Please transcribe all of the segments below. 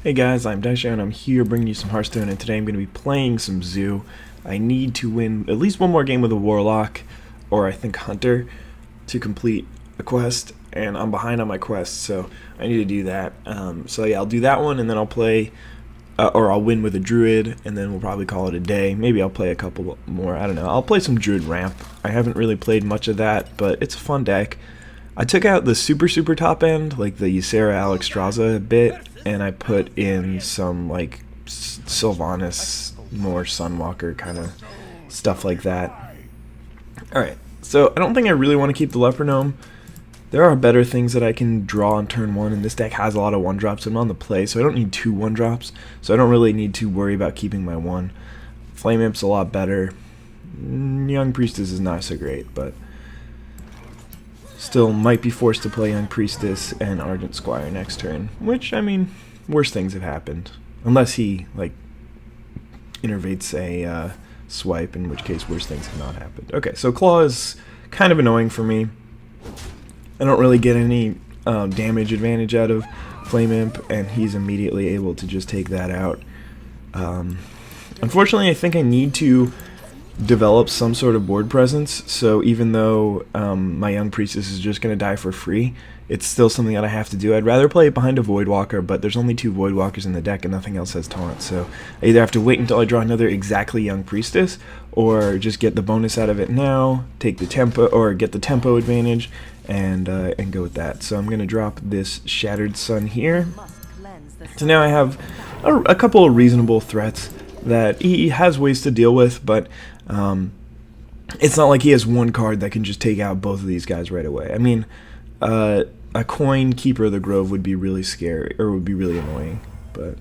Hey guys, I'm IzDaisho and I'm here bringing you some Hearthstone, and today I'm going to be playing some Zoo. I need to win at least one more game with a Warlock, or I think Hunter, to complete a quest, and I'm behind on my quest, so I need to do that. So yeah, I'll do that one, and then I'll play, or I'll win with a Druid, and then we'll probably call it a day. Maybe I'll play a couple more, I don't know. I'll play some Druid Ramp. I haven't really played much of that, but it's a fun deck. I took out the super top end, like the Ysera Alexstrasza bit, and I put in some like Sylvanas, more Sunwalker kind of stuff like that. Alright, so I don't think I really want to keep the Leper Gnome. There are better things that I can draw on turn 1, and this deck has a lot of 1-drops. I'm on the play, so I don't need 2 1-drops, so I don't really need to worry about keeping my 1. Flame Imp's a lot better. Young Priestess is not so great, but still might be forced to play Young Priestess and Ardent Squire next turn, which, I mean, worse things have happened. Unless he, like, innervates a swipe, in which case worse things have not happened. Okay, so Claw is kind of annoying for me. I don't really get any damage advantage out of Flame Imp, and he's immediately able to just take that out. Unfortunately, I think I need to develop some sort of board presence, so even though my Young Priestess is just going to die for free, it's still something that I have to do. I'd rather play it behind a Voidwalker, but there's only 2 Voidwalkers in the deck and nothing else has taunt, so I either have to wait until I draw another exactly Young Priestess, or just get the bonus out of it now, take the tempo, or get the tempo advantage, and go with that. So I'm going to drop this Shattered Sun here. So now I have a couple of reasonable threats that he has ways to deal with, but it's not like he has one card that can just take out both of these guys right away. I mean, a coin Keeper of the Grove would be really scary, or would be really annoying, but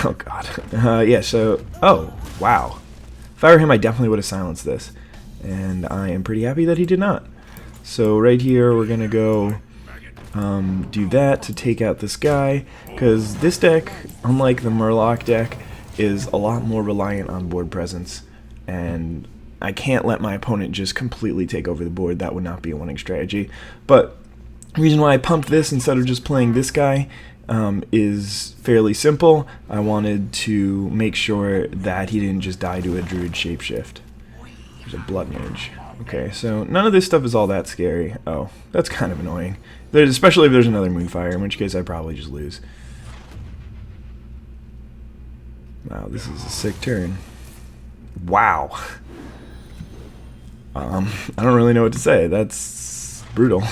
oh god. Yeah, so, oh, wow. If I were him, I definitely would have silenced this, and I am pretty happy that he did not. So right here, we're going to go do that to take out this guy, because this deck, unlike the Murloc deck, is a lot more reliant on board presence, and I can't let my opponent just completely take over the board. That would not be a winning strategy. But the reason why I pumped this instead of just playing this guy is fairly simple. I wanted to make sure that he didn't just die to a Druid Shapeshift. There's a Blood Mage. Okay, so none of this stuff is all that scary. Oh, that's kind of annoying. Especially if there's another Moonfire, in which case I probably just lose. Wow, this is a sick turn. Wow. I don't really know what to say. That's brutal.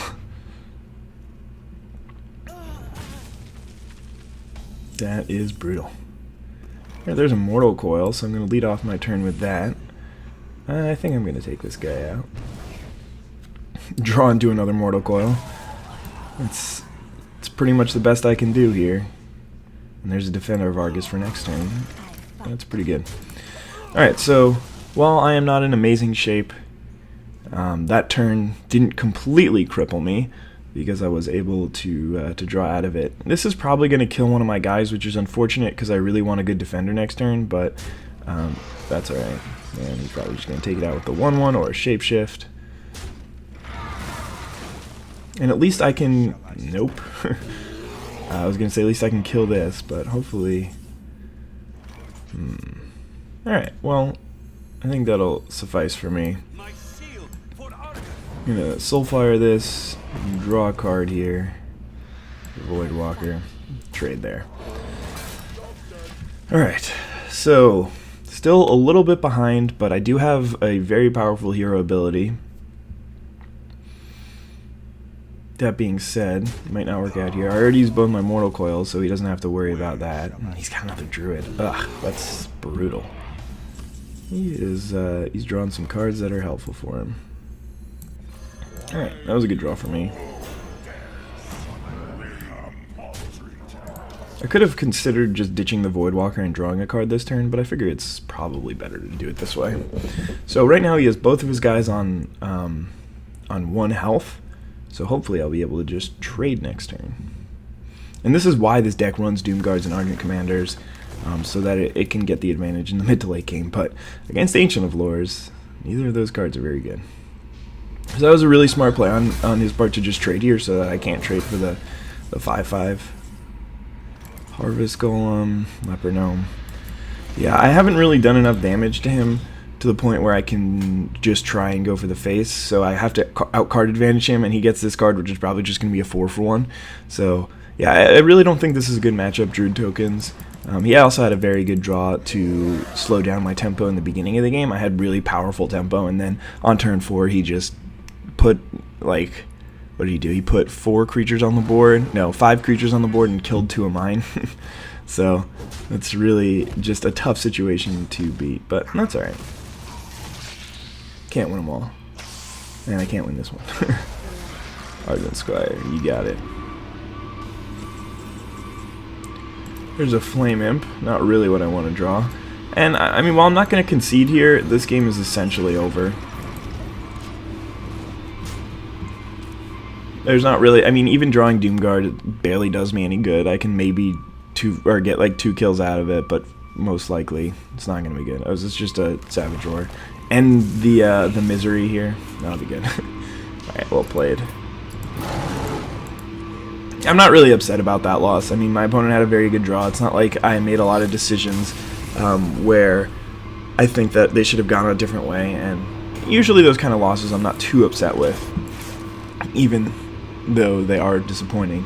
That is brutal. Right, there's a Mortal Coil, so I'm going to lead off my turn with that. I think I'm going to take this guy out. Draw into another Mortal Coil. It's pretty much the best I can do here. And there's a Defender of Argus for next turn. That's pretty good. Alright, so while I am not in amazing shape, that turn didn't completely cripple me, because I was able to draw out of it. This is probably going to kill one of my guys, which is unfortunate because I really want a good defender next turn, but that's alright. And he's probably just going to take it out with the 1/1 or a Shapeshift. And at least I can... Nope. I was going to say at least I can kill this, but hopefully... Alright, well, I think that'll suffice for me. I'm going to Soulfire this, draw a card here, Voidwalker, trade there. Alright, so still a little bit behind, but I do have a very powerful hero ability. That being said, it might not work out here. I already used both my Mortal Coils, so he doesn't have to worry about that. He's got another Druid. Ugh, that's brutal. He's drawing some cards that are helpful for him. Alright, that was a good draw for me. I could have considered just ditching the Voidwalker and drawing a card this turn, but I figure it's probably better to do it this way. So right now he has both of his guys on 1 health, so hopefully I'll be able to just trade next turn. And this is why this deck runs Doomguards and Ardent Commanders, so that it can get the advantage in the mid to late game, but against Ancient of Lores, neither of those cards are very good. So that was a really smart play on his part to just trade here so that I can't trade for the 5/5. Harvest Golem, Leper Gnome. Yeah, I haven't really done enough damage to him to the point where I can just try and go for the face, so I have to out-card advantage him, and he gets this card, which is probably just going to be a 4-for-1. So, yeah, I really don't think this is a good matchup, Druid tokens. He also had a very good draw to slow down my tempo in the beginning of the game. I had really powerful tempo, and then on turn 4, he just put, like, what did he do? He put 5 creatures on the board, and killed 2 of mine. So, it's really just a tough situation to beat, but that's alright. Can't win them all. And I can't win this one. Argent Squire, you got it. There's a Flame Imp, not really what I want to draw. And, I mean, while I'm not going to concede here, this game is essentially over. There's not really, I mean, even drawing Doomguard barely does me any good. I can maybe get like 2 kills out of it, but most likely it's not going to be good. It's just a Savage Roar. And the Misery here, that'll be good. Alright, well played. I'm not really upset about that loss. I mean, my opponent had a very good draw. It's not like I made a lot of decisions where I think that they should have gone a different way, and usually those kind of losses I'm not too upset with, even though they are disappointing.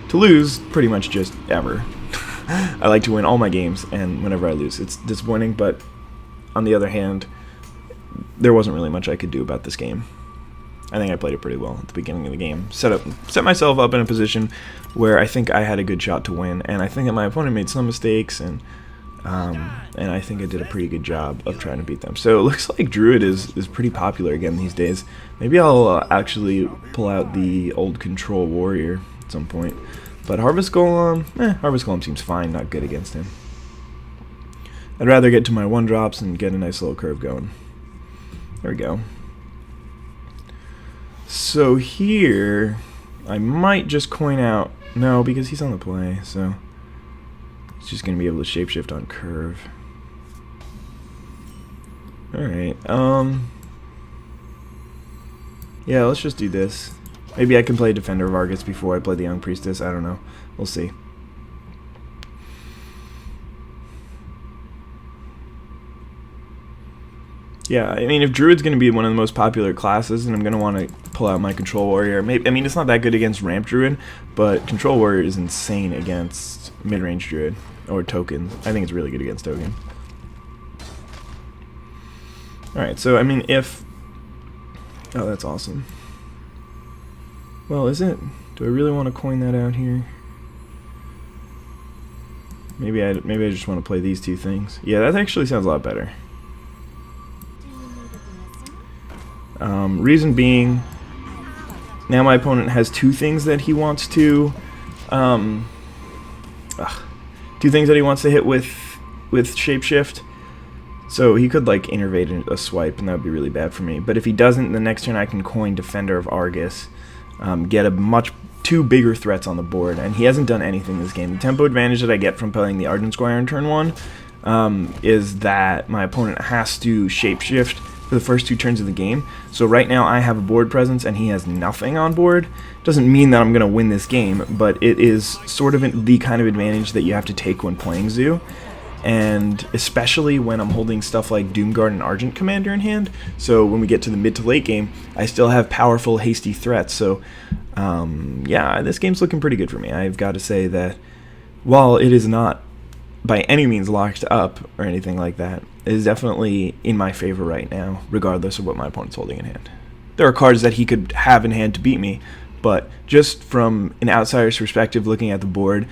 To lose, pretty much just ever. I like to win all my games, and whenever I lose, it's disappointing, but on the other hand, there wasn't really much I could do about this game. I think I played it pretty well at the beginning of the game. Set myself up in a position where I think I had a good shot to win, and I think that my opponent made some mistakes, and I think I did a pretty good job of trying to beat them. So it looks like Druid is pretty popular again these days. Maybe I'll actually pull out the old Control Warrior at some point. But Harvest Golem, Harvest Golem seems fine, not good against him. I'd rather get to my 1-drops and get a nice little curve going. There we go. So here, I might just coin out. No, because he's on the play, so he's just going to be able to shapeshift on curve. Alright, yeah, let's just do this. Maybe I can play Defender of Argus before I play the Young Priestess, I don't know. We'll see. Yeah, I mean, if Druid's going to be one of the most popular classes, and I'm going to want to pull out my Control Warrior. Maybe, I mean, it's not that good against Ramp Druid, but Control Warrior is insane against mid-range Druid, or tokens. I think it's really good against token. Alright, so, I mean, if... Oh, that's awesome. Well, is it? Do I really want to coin that out here? Maybe I just want to play these 2 things. Yeah, that actually sounds a lot better. Reason being, now my opponent has 2 things that he wants to, 2 things that he wants to hit with Shapeshift. So he could like innervate a swipe, and that would be really bad for me. But if he doesn't, the next turn I can coin Defender of Argus, get a 2 bigger threats on the board, and he hasn't done anything this game. The tempo advantage that I get from playing the Argent Squire in turn 1 is that my opponent has to Shapeshift for the first 2 turns of the game. So right now I have a board presence and he has nothing on board. Doesn't mean that I'm going to win this game, but it is sort of the kind of advantage that you have to take when playing Zoo. And especially when I'm holding stuff like Doomguard and Argent Commander in hand. So when we get to the mid to late game, I still have powerful, hasty threats. So yeah, this game's looking pretty good for me. I've got to say that while it is not by any means locked up or anything like that, it is definitely in my favor right now, regardless of what my opponent's holding in hand. There are cards that he could have in hand to beat me, but just from an outsider's perspective looking at the board,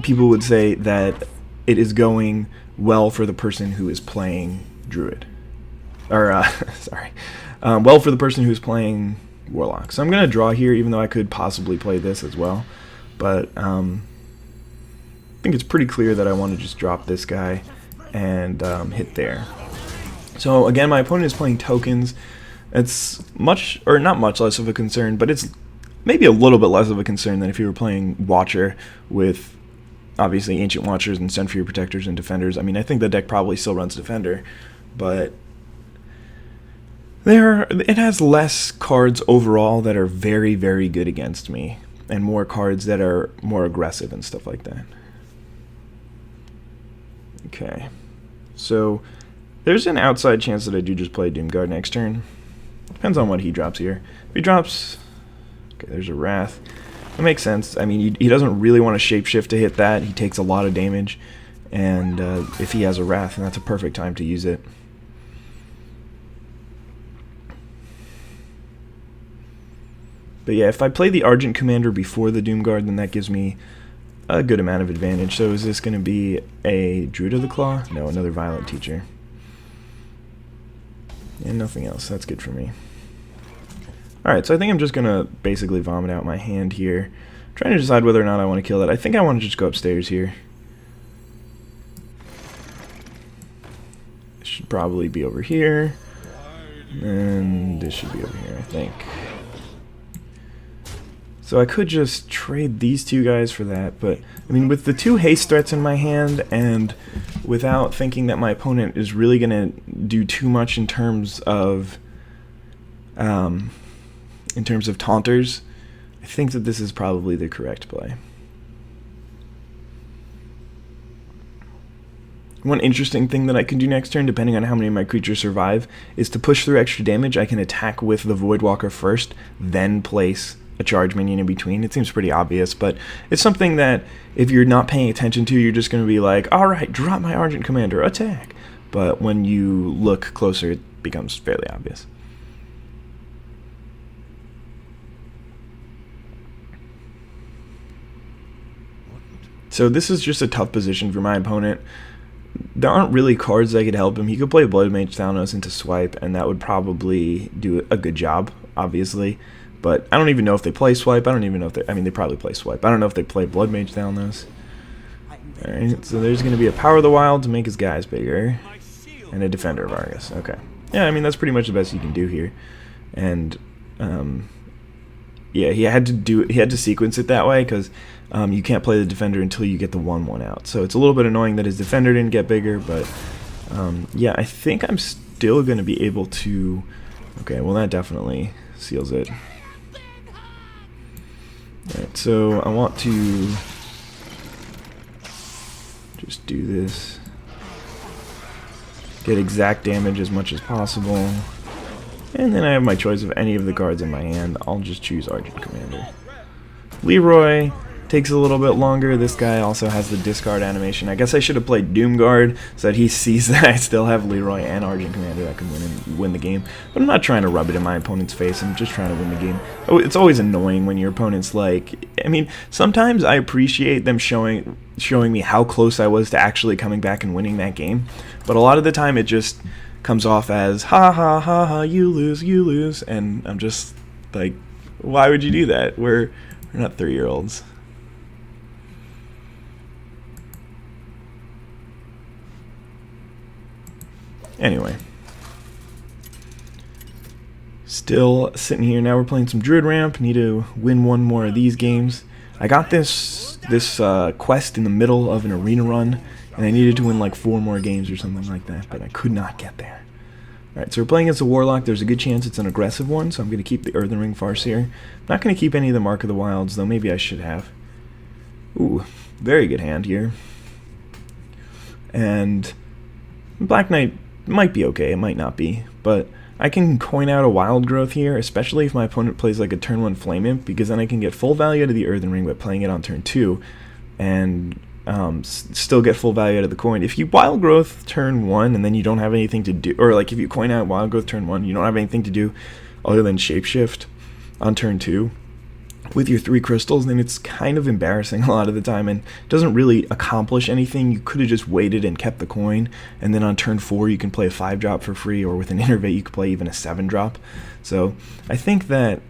people would say that it is going well for the person who is playing Druid. Or, sorry. Well for the person who's playing Warlock. So I'm going to draw here, even though I could possibly play this as well. But I think it's pretty clear that I want to just drop this guy and hit there. So again, my opponent is playing tokens. It's much, or not much less of a concern, but it's maybe a little bit less of a concern than if you were playing Watcher with obviously Ancient Watchers and Sunfury Protectors and Defenders. I mean, I think the deck probably still runs Defender, but it has less cards overall that are very, very good against me, and more cards that are more aggressive and stuff like that. Okay. So there's an outside chance that I do just play Doomguard next turn. Depends on what he drops here. If he drops... Okay, there's a Wrath. That makes sense. I mean, he doesn't really want to shapeshift to hit that. He takes a lot of damage. And if he has a Wrath, then that's a perfect time to use it. But yeah, if I play the Argent Commander before the Doomguard, then that gives me a good amount of advantage. So is this going to be a Druid of the Claw? No, another Violent Teacher. And nothing else. That's good for me. Alright, so I think I'm just going to basically vomit out my hand here. I'm trying to decide whether or not I want to kill it. I think I want to just go upstairs here. This should probably be over here. And this should be over here, I think. So I could just trade these two guys for that, but I mean, with the two haste threats in my hand and without thinking that my opponent is really going to do too much in terms of taunters, I think that this is probably the correct play. One interesting thing that I can do next turn, depending on how many of my creatures survive, is to push through extra damage. I can attack with the Voidwalker first, then place a charge minion in between. It seems pretty obvious, but it's something that if you're not paying attention to, you're just going to be like, alright, drop my Argent Commander, attack. But when you look closer, it becomes fairly obvious. So this is just a tough position for my opponent. There aren't really cards that could help him. He could play Blood Mage Thalnos into Swipe, and that would probably do a good job, obviously. But I don't even know if they play Swipe. I don't even know if they... I mean, they probably play Swipe. I don't know if they play Blood Mage Thalnos. Alright, so there's going to be a Power of the Wild to make his guys bigger. And a Defender of Argus. Okay. Yeah, I mean, that's pretty much the best you can do here. And, yeah, he had to sequence it that way, because you can't play the Defender until you get the 1/1 out. So it's a little bit annoying that his Defender didn't get bigger, but, yeah, I think I'm still going to be able to... Okay, well, that definitely seals it. Alright, so I want to just do this. Get exact damage as much as possible. And then I have my choice of any of the cards in my hand. I'll just choose Argent Commander. Leroy takes a little bit longer. This guy also has the discard animation. I guess I should have played Doomguard so that he sees that I still have Leroy and Argent Commander that can win the game. But I'm not trying to rub it in my opponent's face. I'm just trying to win the game. Oh, it's always annoying when your opponent's like... I mean, sometimes I appreciate them showing me how close I was to actually coming back and winning that game. But a lot of the time it just comes off as, ha ha ha ha, you lose. And I'm just like, why would you do that? We're not 3-year-olds. Anyway, still sitting here. Now we're playing some Druid Ramp. Need to win one more of these games. I got this quest in the middle of an arena run, and I needed to win like 4 more games or something like that, but I could not get there. Alright, so we're playing against a Warlock. There's a good chance it's an aggressive one, so I'm going to keep the Earthen Ring Farseer. I'm not going to keep any of the Mark of the Wilds, though maybe I should have. Ooh, very good hand here. And Black Knight might be okay, it might not be, but I can coin out a Wild Growth here, especially if my opponent plays like a turn 1 Flame Imp, because then I can get full value out of the Earthen Ring by playing it on turn 2, and still get full value out of the coin. If you Wild Growth turn 1 and then you don't have anything to do, or like if you coin out Wild Growth turn 1, you don't have anything to do other than Shapeshift on turn 2 with your 3 crystals, then it's kind of embarrassing a lot of the time and doesn't really accomplish anything. You could have just waited and kept the coin, and then on turn 4 you can play a 5-drop for free, or with an Innervate you could play even a 7-drop. So I think that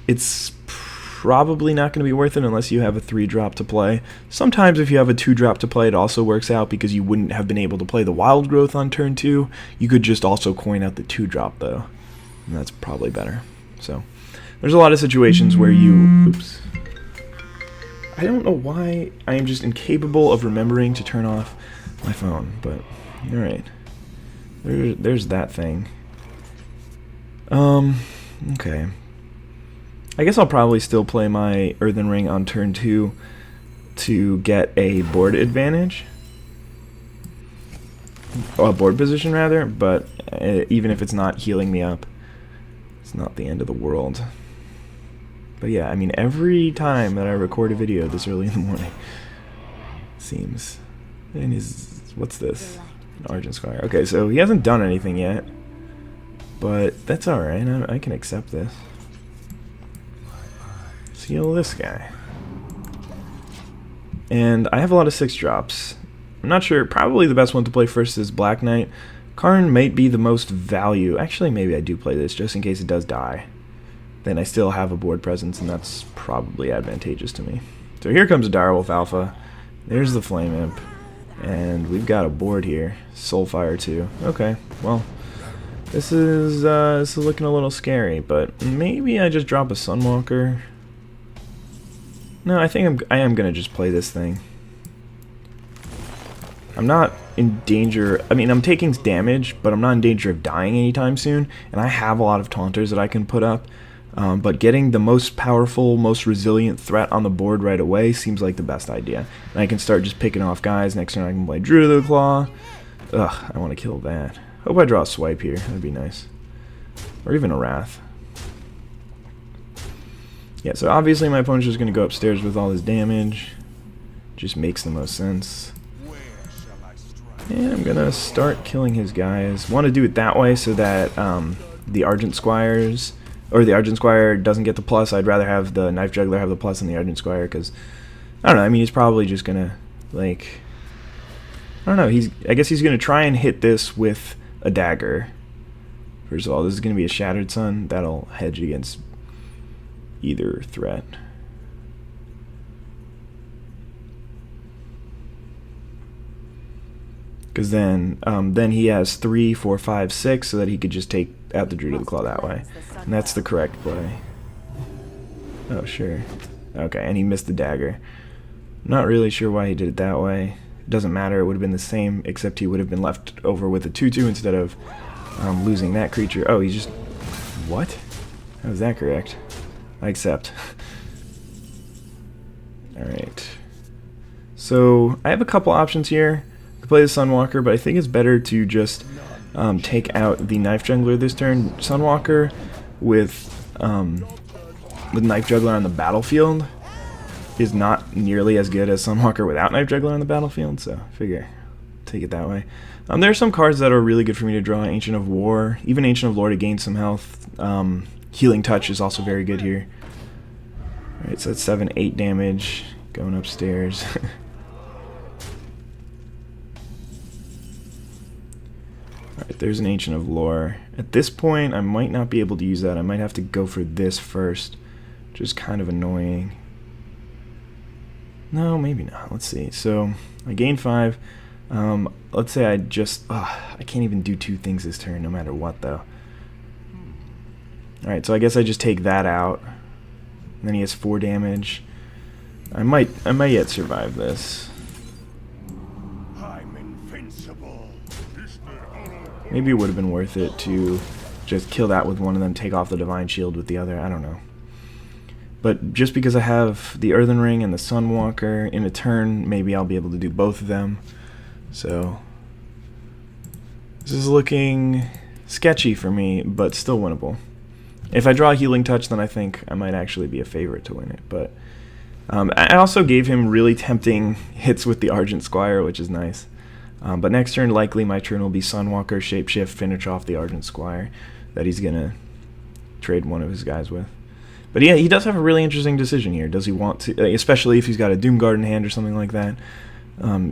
it's probably not going to be worth it unless you have a 3-drop to play. Sometimes if you have a 2-drop to play, it also works out, because you wouldn't have been able to play the Wild Growth on turn 2. You could just also coin out the 2-drop though, and that's probably better. So there's a lot of situations where you... Oops. I don't know why I am just incapable of remembering to turn off my phone, but alright. There's that thing. Okay. I guess I'll probably still play my Earthen Ring on turn 2 to get a board advantage. board position rather, but even if it's not healing me up, it's not the end of the world. But yeah, I mean, every time that I record a video this early in the morning, seems. And what's this? An Argent Squire. Okay, so he hasn't done anything yet, but that's alright. I can accept this. Let's heal this guy. And I have a lot of 6 drops. I'm not sure. Probably the best one to play first is Black Knight. Karn might be the most value. Actually, maybe I do play this just in case it does die. Then I still have a board presence, and that's probably advantageous to me. So here comes a Direwolf Alpha. There's the Flame Imp. And we've got a board here. Soulfire too. Okay, well, this is looking a little scary, but maybe I just drop a Sunwalker. No, I think I am gonna just play this thing. I'm not in danger. I mean, I'm taking damage, but I'm not in danger of dying anytime soon. And I have a lot of taunters that I can put up. But getting the most powerful, most resilient threat on the board right away seems like the best idea. And I can start just picking off guys. Next turn I can play Druid of the Claw. Ugh, I want to kill that. Hope I draw a Swipe here. That'd be nice. Or even a Wrath. Yeah, so obviously my opponent's just going to go upstairs with all his damage. Just makes the most sense. And I'm going to start killing his guys. Want to do it that way so that the Argent Squires, or the Argent Squire doesn't get the plus. I'd rather have the Knife Juggler have the plus than the Argent Squire, because, I don't know, I mean, he's probably just going to, like, I don't know, I guess he's going to try and hit this with a dagger. First of all, this is going to be a Shattered Sun. That'll hedge against either threat. Because then he has 3, 4, 5, 6, so that he could just take out the Druid of the Claw that way. And that's the correct play. Oh, sure. Okay, and he missed the dagger. I'm not really sure why he did it that way. It doesn't matter, it would have been the same, except he would have been left over with a 2/2 instead of losing that creature. Oh, he's just... What? How is that correct? I accept. Alright. So, I have a couple options here. I could play the Sunwalker, but I think it's better to just take out the Knife Juggler this turn. Sunwalker with Knife Juggler on the battlefield is not nearly as good as Sunwalker without Knife Juggler on the battlefield, so I figure take it that way. There are some cards that are really good for me to draw. Ancient of War, even Ancient of Lore to gain some health. Healing Touch is also very good here. Alright, so that's 7, 8 damage going upstairs. Alright, there's an Ancient of Lore. At this point, I might not be able to use that. I might have to go for this first, which is kind of annoying. No, maybe not. Let's see. So, I gained 5. Let's say I just... I can't even do 2 things this turn, no matter what, though. Alright, so I guess I just take that out. And then he has 4 damage. I might yet survive this. Maybe it would have been worth it to just kill that with one and then take off the Divine Shield with the other. I don't know. But just because I have the Earthen Ring and the Sunwalker in a turn, maybe I'll be able to do both of them. So this is looking sketchy for me, but still winnable. If I draw a Healing Touch, then I think I might actually be a favorite to win it. But I also gave him really tempting hits with the Argent Squire, which is nice. But next turn, likely my turn will be Sunwalker, Shapeshift, finish off the Argent Squire that he's going to trade one of his guys with. But yeah, he does have a really interesting decision here. Does he want to, especially if he's got a Doomguard in hand or something like that,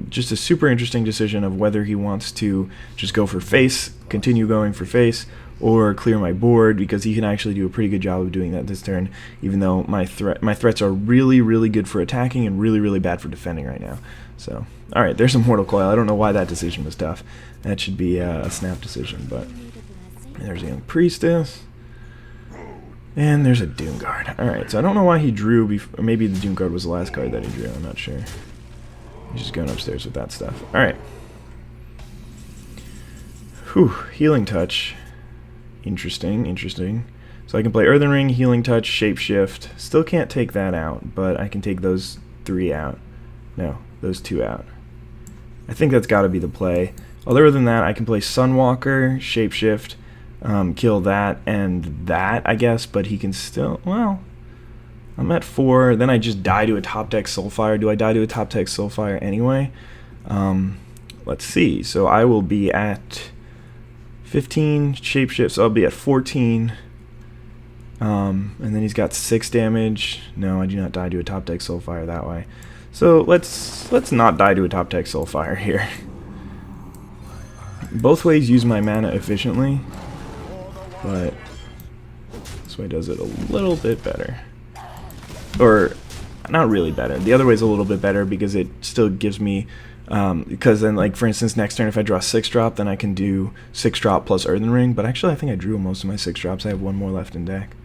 just a super interesting decision of whether he wants to just go for face, continue going for face, or clear my board, because he can actually do a pretty good job of doing that this turn, even though my threats are really, really good for attacking and really, really bad for defending right now. So, alright, there's a Mortal Coil. I don't know why that decision was tough. That should be a snap decision, but there's a Young Priestess. And there's a Doomguard. Alright, so I don't know why he drew before. Maybe the Doomguard was the last card that he drew, I'm not sure. He's just going upstairs with that stuff. Alright. Whew, Healing Touch. Interesting, interesting. So I can play Earthen Ring, Healing Touch, Shapeshift. Still can't take that out, but I can take those 3 out. No, those 2 out. I think that's got to be the play. Other than that, I can play Sunwalker, Shapeshift, kill that and that, I guess, but he can still, well, I'm at 4, then I just die to a top deck Soulfire. Do I die to a top deck Soulfire anyway? Let's see, so I will be at 15 Shapeshift, so I'll be at 14. And then he's got 6 damage. No, I do not die to a top deck Soulfire that way. So let's not die to a top deck Soulfire here. Both ways use my mana efficiently, but this way does it a little bit better. Or not really better. The other way is a little bit better because it still gives me because then, like, for instance, next turn if I draw 6-drop, then I can do 6-drop plus Earthen Ring, but actually I think I drew most of my 6-drops. I have 1 more left in deck.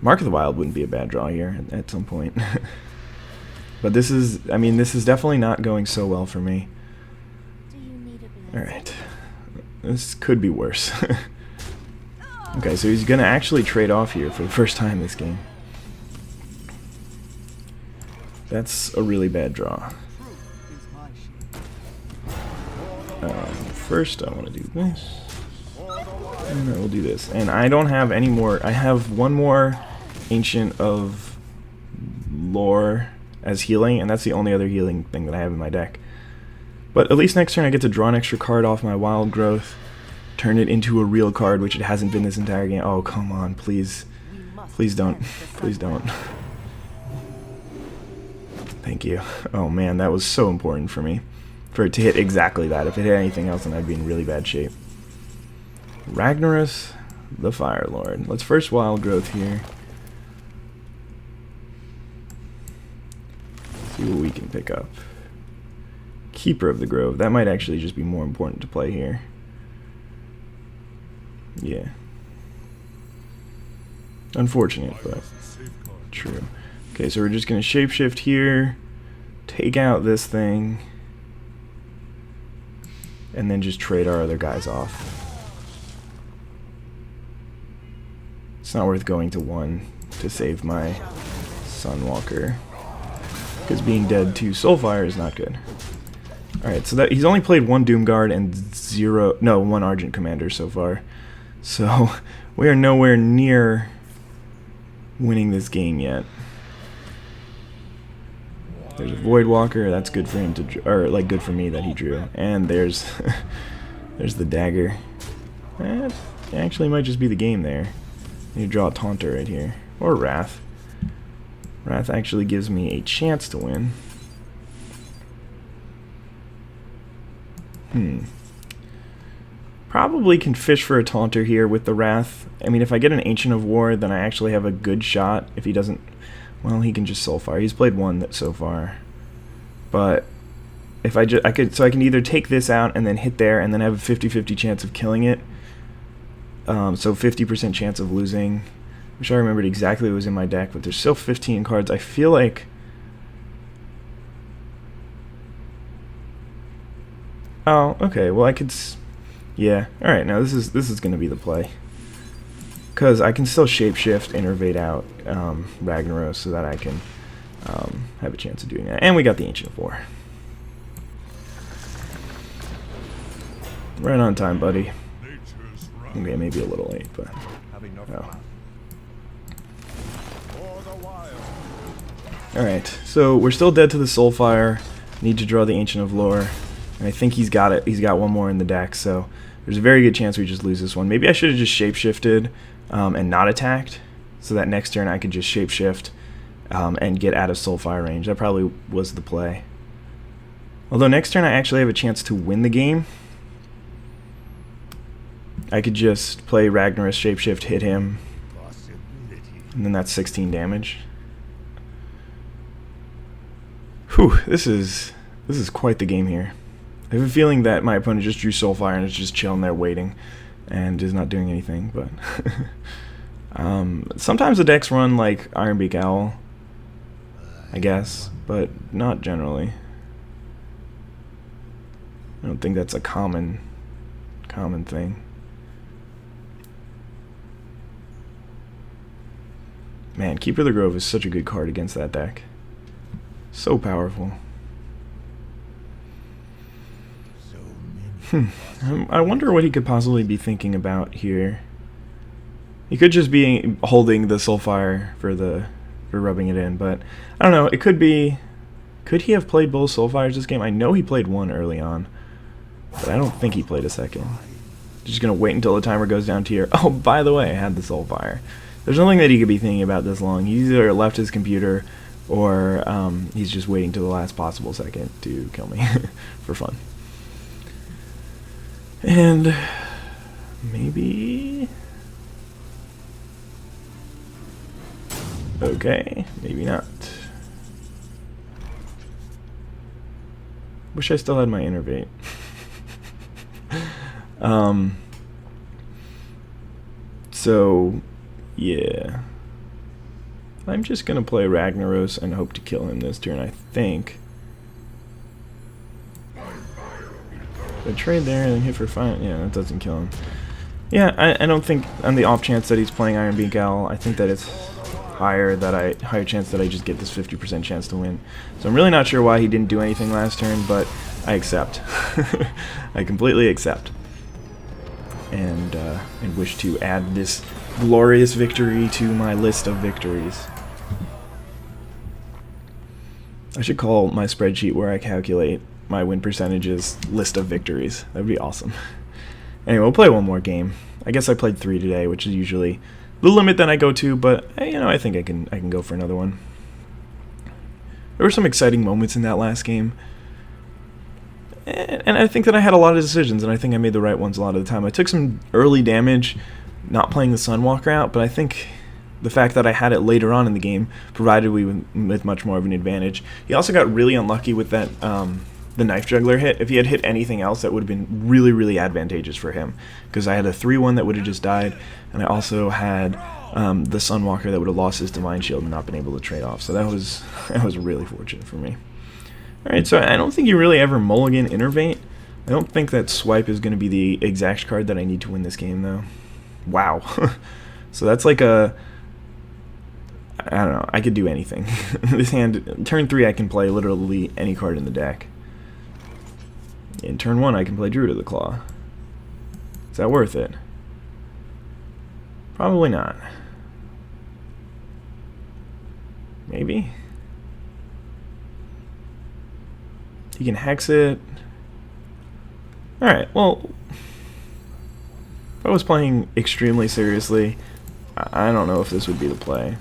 Mark of the Wild wouldn't be a bad draw here at some point. But this is, I mean, this is definitely not going so well for me. Alright. This could be worse. Okay, so he's going to actually trade off here for the first time this game. That's a really bad draw. First I want to do this, and then we'll do this. And I don't have any more. I have 1 more Ancient of Lore as healing, and that's the only other healing thing that I have in my deck. But at least next turn I get to draw an extra card off my Wild Growth, turn it into a real card, which it hasn't been this entire game. Oh, come on, please. Please don't. Please don't. Thank you. Oh man, that was so important for me. For it to hit exactly that. If it hit anything else, then I'd be in really bad shape. Ragnaros, the Fire Lord. Let's first Wild Growth here. See what we can pick up. Keeper of the Grove. That might actually just be more important to play here. Yeah. Unfortunate, but true. Okay, so we're just going to Shapeshift here, take out this thing, and then just trade our other guys off. It's not worth going to 1 to save my Sunwalker, because being dead to Soulfire is not good. Alright, so that he's only played 1 Doomguard and 1 Argent Commander so far. So we are nowhere near winning this game yet. There's a Voidwalker. That's good for him to, or like good for me that he drew. And there's, there's the dagger. It actually might just be the game there. You draw a Taunter right here, or Wrath. Wrath actually gives me a chance to win. Probably can fish for a Taunter here with the Wrath. I mean, if I get an Ancient of War, then I actually have a good shot. If he doesn't, well, he can just Soulfire. He's played 1 so far. But if I can either take this out and then hit there and then have a 50-50 chance of killing it. So 50% chance of losing. Wish I remembered exactly what was in my deck, but there's still 15 cards. I feel like, oh, okay. Well, I could. Yeah. All right. Now this is going to be the play, because I can still Shapeshift, Innervate out Ragnaros, so that I can have a chance of doing that. And we got the Ancient of War. Right on time, buddy. Okay, maybe a little late, but oh. Alright, so we're still dead to the Soulfire. Need to draw the Ancient of Lore. And I think he's got it. He's got 1 more in the deck, so there's a very good chance we just lose this one. Maybe I should have just Shapeshifted and not attacked, so that next turn I could just Shapeshift and get out of Soulfire range. That probably was the play. Although next turn I actually have a chance to win the game. I could just play Ragnaros, Shapeshift, hit him, and then that's 16 damage. Whew, this is quite the game here. I have a feeling that my opponent just drew Soulfire and is just chilling there waiting and is not doing anything, but sometimes the decks run like Ironbeak Owl, I guess, but not generally. I don't think that's a common thing. Man, Keeper of the Grove is such a good card against that deck. So powerful. I wonder what he could possibly be thinking about here. He could just be holding the Soulfire for rubbing it in, but I don't know. It could be. Could he have played both Soulfires this game? I know he played one early on, but I don't think he played a second. Just gonna wait until the timer goes down to here. Oh, by the way, I had the Soulfire. There's nothing that he could be thinking about this long. He either left his computer, or he's just waiting to the last possible second to kill me for fun. And maybe. Okay, maybe not. Wish I still had my innervate. So, yeah. I'm just gonna play Ragnaros and hope to kill him this turn, I think. I trade there and then hit for 5. Yeah, that doesn't kill him. Yeah, I don't think, on the off chance that he's playing Iron Beak Owl, I think that it's higher chance that I just get this 50% chance to win. So I'm really not sure why he didn't do anything last turn, but I accept. I completely accept. And wish to add this glorious victory to my list of victories. I should call my spreadsheet where I calculate my win percentages list of victories. That would be awesome. Anyway, we'll play one more game. I guess I played 3 today, which is usually the limit that I go to, but I think I can go for another one. There were some exciting moments in that last game, and I think that I had a lot of decisions, and I think I made the right ones a lot of the time. I took some early damage not playing the Sunwalker out, but I think the fact that I had it later on in the game provided me with much more of an advantage. He also got really unlucky with that the Knife Juggler hit. If he had hit anything else, that would have been really, really advantageous for him, because I had a 3-1 that would have just died, and I also had the Sunwalker that would have lost his Divine Shield and not been able to trade off. So that was really fortunate for me. Alright, so I don't think you really ever mulligan Innervate. I don't think that Swipe is going to be the exact card that I need to win this game, though. Wow. So that's like a... I don't know, I could do anything. This hand, turn 3 I can play literally any card in the deck. In turn 1 I can play Druid of the Claw. Is that worth it? Probably not. Maybe? He can Hex it. Alright, well, if I was playing extremely seriously, I don't know if this would be the play.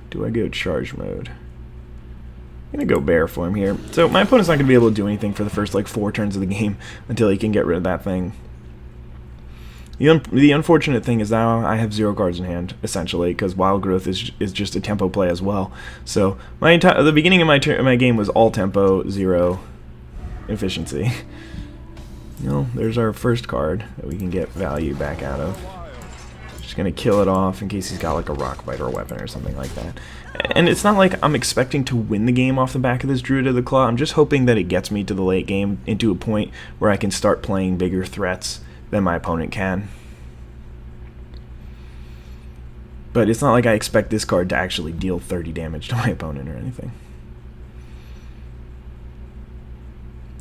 Do I go charge mode? I'm going to go bear for him here. So my opponent's not going to be able to do anything for the first like 4 turns of the game until he can get rid of that thing. The unfortunate thing is now I have 0 cards in hand, essentially, because Wild Growth is just a tempo play as well. So the beginning of my game was all tempo, 0 efficiency. Well, there's our first card that we can get value back out of. Just gonna kill it off in case he's got like a rock biter weapon or something like that. And it's not like I'm expecting to win the game off the back of this Druid of the Claw. I'm just hoping that it gets me to the late game into a point where I can start playing bigger threats than my opponent can. But it's not like I expect this card to actually deal 30 damage to my opponent or anything.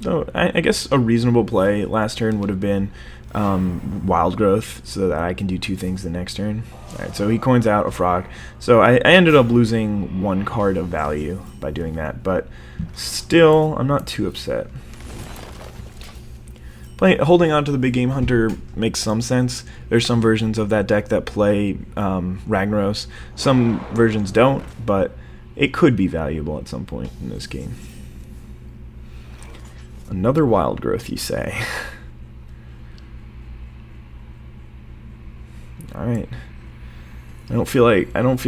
So I guess a reasonable play last turn would have been Wild Growth, so that I can do 2 things the next turn. Alright, so he coins out a frog. So I ended up losing 1 card of value by doing that, but still, I'm not too upset. Holding on to the Big Game Hunter makes some sense. There's some versions of that deck that play Ragnaros. Some versions don't, but it could be valuable at some point in this game. Another Wild Growth, you say? All right. I don't feel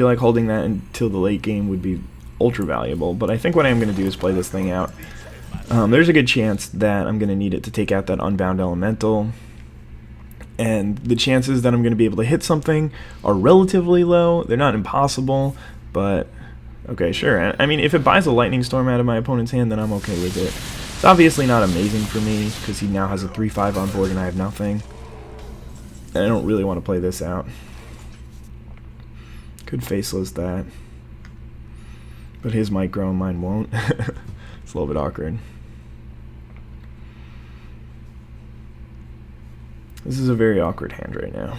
like holding that until the late game would be ultra valuable, but I think what I'm going to do is play this thing out. There's a good chance that I'm going to need it to take out that Unbound Elemental, and the chances that I'm going to be able to hit something are relatively low. They're not impossible, but okay, sure. I mean, if it buys a Lightning Storm out of my opponent's hand, then I'm okay with it. It's obviously not amazing for me, because he now has a 3/5 on board and I have nothing. And I don't really want to play this out. Could faceless that. But his might grow and mine won't. It's a little bit awkward. This is a very awkward hand right now.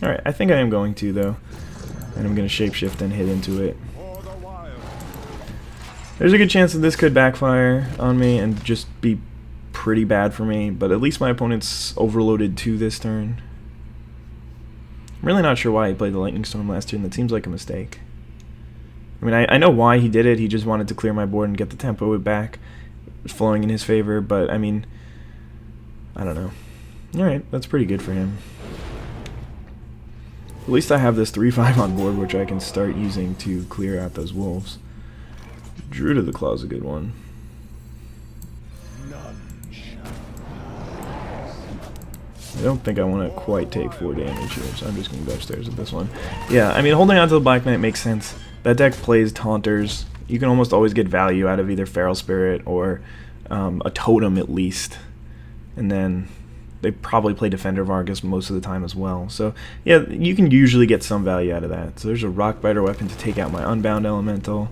Alright, I think I am going to, though. And I'm going to shapeshift and hit into it. There's a good chance that this could backfire on me and just be pretty bad for me, but at least my opponent's overloaded 2 this turn. I'm really not sure why he played the Lightning Storm last turn. That seems like a mistake. I mean, I know why he did it. He just wanted to clear my board and get the tempo back, flowing in his favor, but I mean, I don't know. Alright, that's pretty good for him. At least I have this 3-5 on board, which I can start using to clear out those wolves. Druid of the Claw is a good one. I don't think I want to quite take 4 damage here, so I'm just going to go upstairs with this one. Yeah, I mean, holding on to the Black Knight makes sense. That deck plays Taunters. You can almost always get value out of either Feral Spirit or a Totem at least. And then they probably play Defender Vargas most of the time as well. So, yeah, you can usually get some value out of that. So there's a Rockbiter weapon to take out my Unbound Elemental.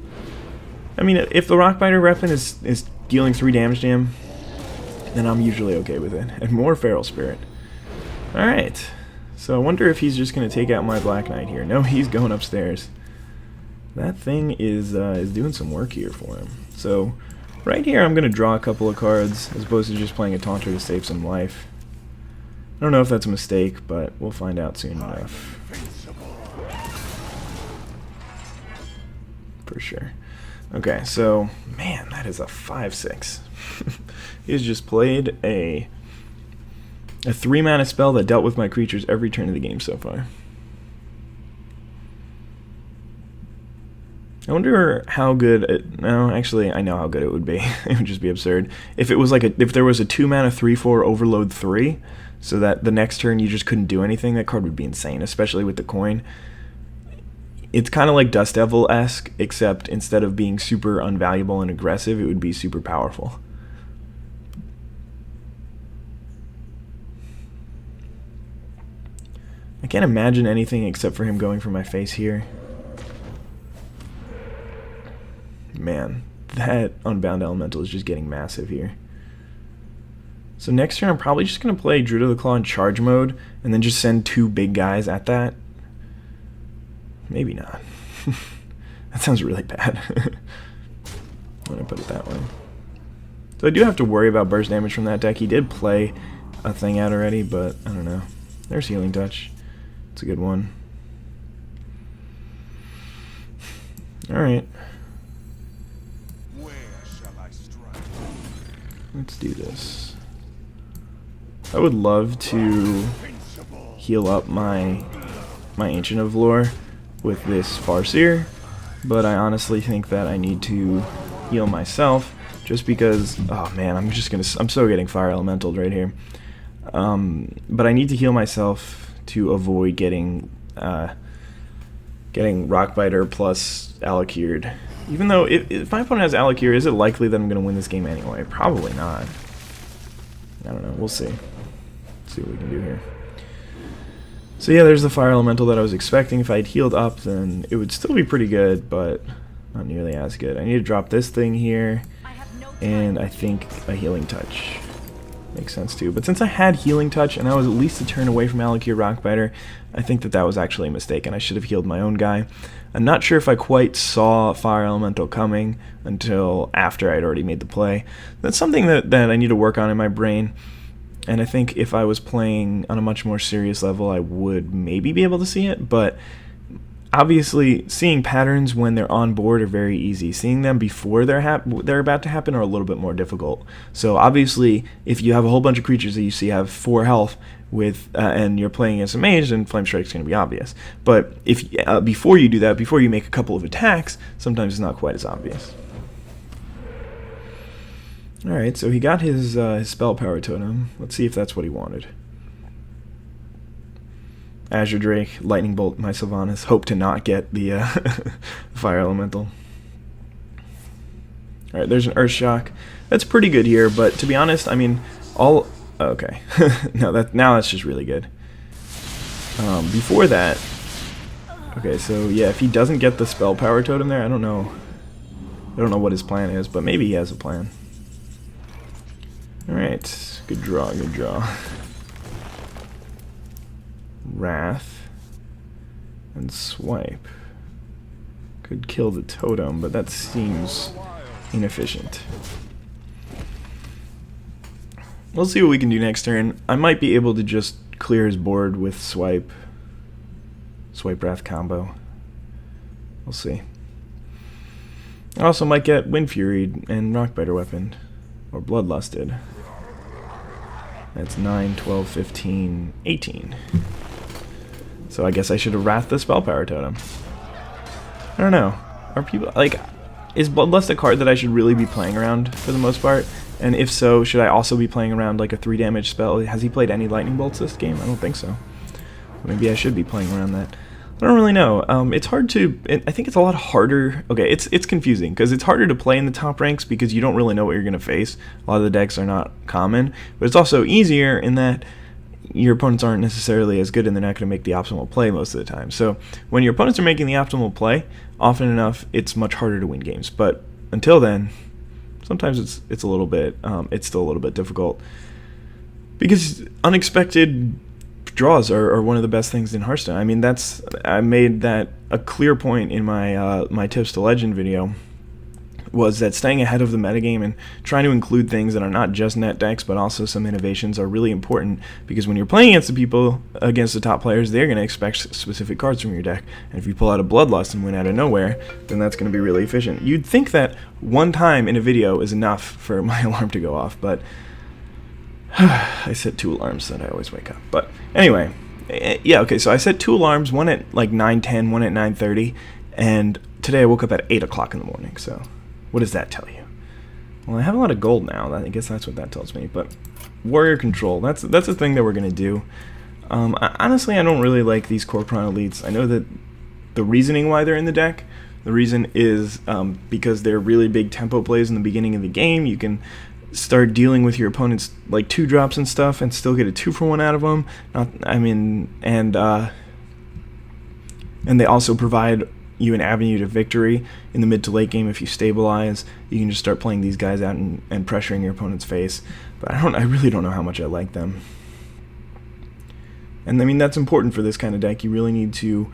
I mean, if the Rockbiter weapon is dealing 3 damage to him, then I'm usually okay with it. And more Feral Spirit. Alright, so I wonder if he's just going to take out my Black Knight here. No, he's going upstairs. That thing is doing some work here for him. So, right here I'm going to draw a couple of cards, as opposed to just playing a Taunter to save some life. I don't know if that's a mistake, but we'll find out soon enough. For sure. Okay, so, man, that is a 5-6. He's just played a 3-mana spell that dealt with my creatures every turn of the game so far. I wonder how good it... No, actually, I know how good it would be. It would just be absurd. If it was like if there was a 2-mana 3/4 overload 3, so that the next turn you just couldn't do anything, that card would be insane, especially with the coin. It's kind of like Dust Devil-esque, except instead of being super unvaluable and aggressive, it would be super powerful. I can't imagine anything except for him going for my face here. Man, that Unbound Elemental is just getting massive here. So next turn I'm probably just going to play Druid of the Claw in charge mode, and then just send 2 big guys at that. Maybe not. That sounds really bad. I'm going to put it that way. So I do have to worry about burst damage from that deck. He did play a thing out already, but I don't know. There's Healing Touch. It's a good one. Alright. Let's do this. I would love to heal up my Ancient of Lore with this Farseer, but I honestly think that I need to heal myself just because, oh man, I'm so getting Fire Elemental right here. But I need to heal myself to avoid getting Rockbiter plus Alacured. Even though, if my opponent has Alacured, is it likely that I'm going to win this game anyway? Probably not. I don't know. We'll see. Let's see what we can do here. So yeah, there's the Fire Elemental that I was expecting. If I'd healed up, then it would still be pretty good, but not nearly as good. I need to drop this thing here, and I think a Healing Touch makes sense too. But since I had Healing Touch, and I was at least a turn away from Alacured Rockbiter, I think that was actually a mistake, and I should have healed my own guy. I'm not sure if I quite saw Fire Elemental coming until after I'd already made the play. That's something that I need to work on in my brain, and I think if I was playing on a much more serious level, I would maybe be able to see it, but obviously seeing patterns when they're on board are very easy. Seeing them before they're about to happen are a little bit more difficult. So obviously, if you have a whole bunch of creatures that you see have 4 health, and you're playing as a mage, then Flame Strike's going to be obvious. But if before you do that, before you make a couple of attacks, sometimes it's not quite as obvious. Alright, so he got his Spell Power Totem. Let's see if that's what he wanted. Azure Drake, Lightning Bolt, my Sylvanas. Hope to not get the Fire Elemental. Alright, there's an Earth Shock. That's pretty good here, but to be honest, I mean, all... Okay. now that's just really good. Before that... Okay, so yeah, if he doesn't get the Spell Power Totem there, I don't know what his plan is, but maybe he has a plan. Alright, good draw, good draw. Wrath and Swipe. Could kill the totem, but that seems inefficient. We'll see what we can do next turn. I might be able to just clear his board with Swipe Wrath combo. We'll see. I also might get Wind Furied and Rockbiter Weapon, or Bloodlusted. That's 9, 12, 15, 18. So I guess I should have Wrathed the Spell Power Totem. I don't know. Are people, like, is Bloodlust a card that I should really be playing around for the most part? And if so, should I also be playing around like a 3 damage spell? Has he played any Lightning Bolts this game? I don't think so. Maybe I should be playing around that. I don't really know. It's hard to... I think it's a lot harder... Okay, it's confusing, because it's harder to play in the top ranks because you don't really know what you're going to face. A lot of the decks are not common. But it's also easier in that your opponents aren't necessarily as good and they're not going to make the optimal play most of the time. So when your opponents are making the optimal play, often enough, it's much harder to win games. But until then, sometimes it's a little bit... it's still a little bit difficult. Because unexpected draws are one of the best things in Hearthstone. I mean, I made that a clear point in my my Tips to Legend video, was that staying ahead of the metagame and trying to include things that are not just net decks but also some innovations are really important, because when you're playing against the top players, they're going to expect specific cards from your deck, and if you pull out a Bloodlust and win out of nowhere, then that's going to be really efficient. You'd think that one time in a video is enough for my alarm to go off, but I set 2 alarms that I always wake up. But anyway, yeah, okay, so I set 2 alarms, one at like 9:10, one at 9:30, and today I woke up at 8 o'clock in the morning, so what does that tell you? Well, I have a lot of gold now, I guess that's what that tells me, but Warrior Control, that's the thing that we're going to do. Honestly, I don't really like these Corpron Elites. I know that the reasoning why they're in the deck, the reason is because they're really big tempo plays in the beginning of the game. You can start dealing with your opponent's like 2-drops and stuff and still get a 2-for-1 out of them. And they also provide you an avenue to victory in the mid to late game. If you stabilize, you can just start playing these guys out and pressuring your opponent's face. But I really don't know how much I like them. And I mean, that's important for this kind of deck. You really need to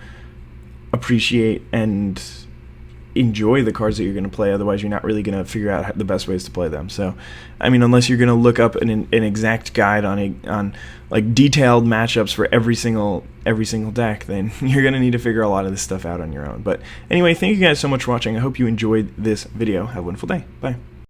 appreciate and enjoy the cards that you're going to play, otherwise you're not really going to figure out the best ways to play them. So, I mean, unless you're going to look up an exact guide on like detailed matchups for every single deck, then you're going to need to figure a lot of this stuff out on your own. But anyway, thank you guys so much for watching. I hope you enjoyed this video. Have a wonderful day. Bye.